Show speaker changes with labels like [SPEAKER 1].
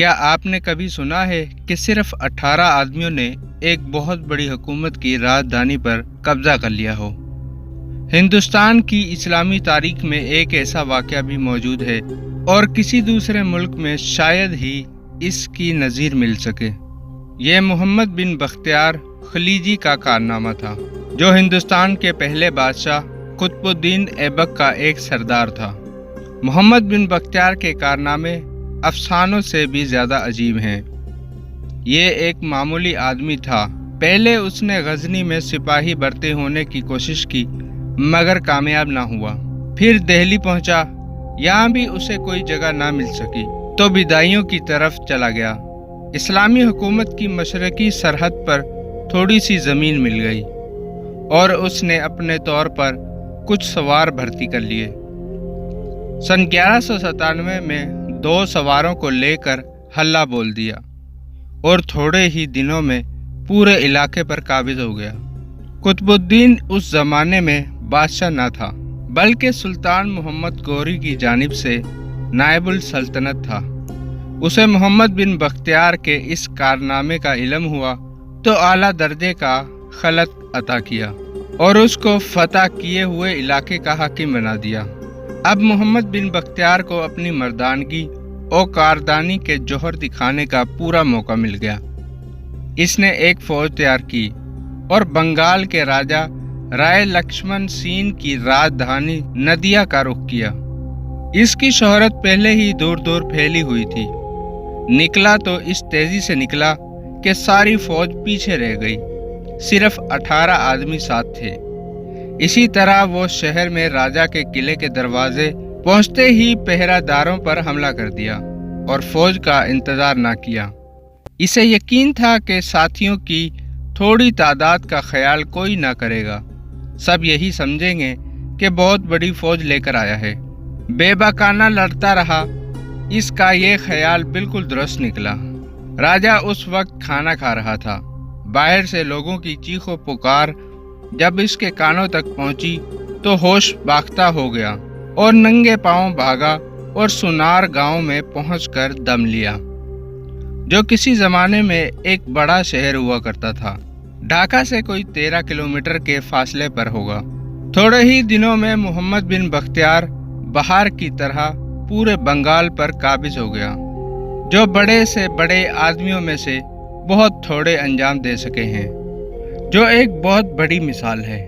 [SPEAKER 1] کیا آپ نے کبھی سنا ہے کہ صرف 18 آدمیوں نے ایک بہت بڑی حکومت کی راجدھانی پر قبضہ کر لیا ہو؟ ہندوستان کی اسلامی تاریخ میں ایک ایسا واقعہ بھی موجود ہے اور کسی دوسرے ملک میں شاید ہی اس کی نظیر مل سکے۔ یہ محمد بن بختیار خلجی کا کارنامہ تھا، جو ہندوستان کے پہلے بادشاہ قطب الدین ایبک کا ایک سردار تھا۔ محمد بن بختیار کے کارنامے افسانوں سے بھی زیادہ عجیب ہیں۔ یہ ایک معمولی آدمی تھا۔ پہلے اس نے غزنی میں سپاہی بھرتی ہونے کی کوشش کی مگر کامیاب نہ ہوا۔ پھر دہلی پہنچا، یہاں بھی اسے کوئی جگہ نہ مل سکی تو بدایوں کی طرف چلا گیا۔ اسلامی حکومت کی مشرقی سرحد پر تھوڑی سی زمین مل گئی اور اس نے اپنے طور پر کچھ سوار بھرتی کر لیے۔ سن 1197 میں 2 سواروں کو لے کر حلہ بول دیا اور تھوڑے ہی دنوں میں پورے علاقے پر قابض ہو گیا۔ قطب الدین اس زمانے میں بادشاہ نہ تھا بلکہ سلطان محمد غوری کی جانب سے نائب السلطنت تھا۔ اسے محمد بن بختیار کے اس کارنامے کا علم ہوا تو اعلیٰ درجے کا خلعت عطا کیا اور اس کو فتح کیے ہوئے علاقے کا حاکم بنا دیا۔ اب محمد بن بختیار کو اپنی مردانگی اور کاردانی کے جوہر دکھانے کا پورا موقع مل گیا۔ اس نے ایک فوج تیار کی اور بنگال کے راجا رائے لکشمن سین کی راجدھانی ندیا کا رخ کیا۔ اس کی شہرت پہلے ہی دور دور پھیلی ہوئی تھی۔ نکلا تو اس تیزی سے نکلا کہ ساری فوج پیچھے رہ گئی، صرف 18 آدمی ساتھ تھے۔ اسی طرح وہ شہر میں راجا کے قلعے کے دروازے پہنچتے ہی پہرہ داروں پر حملہ کر دیا اور فوج کا انتظار نہ کیا۔ اسے یقین تھا کہ ساتھیوں کی تھوڑی تعداد کا خیال کوئی نہ کرے گا، سب یہی سمجھیں گے کہ بہت بڑی فوج لے کر آیا ہے۔ بے باکانہ لڑتا رہا۔ اس کا یہ خیال بالکل درست نکلا۔ راجا اس وقت کھانا کھا رہا تھا۔ باہر سے لوگوں کی چیخ و پکار جب اس کے کانوں تک پہنچی تو ہوش باختہ ہو گیا اور ننگے پاؤں بھاگا اور سنار گاؤں میں پہنچ کر دم لیا، جو کسی زمانے میں ایک بڑا شہر ہوا کرتا تھا۔ ڈھاکہ سے کوئی 13 کلومیٹر کے فاصلے پر ہوگا۔ تھوڑے ہی دنوں میں محمد بن بختیار بہار کی طرح پورے بنگال پر قابض ہو گیا، جو بڑے سے بڑے آدمیوں میں سے بہت تھوڑے انجام دے سکے ہیں، جو ایک بہت بڑی مثال ہے۔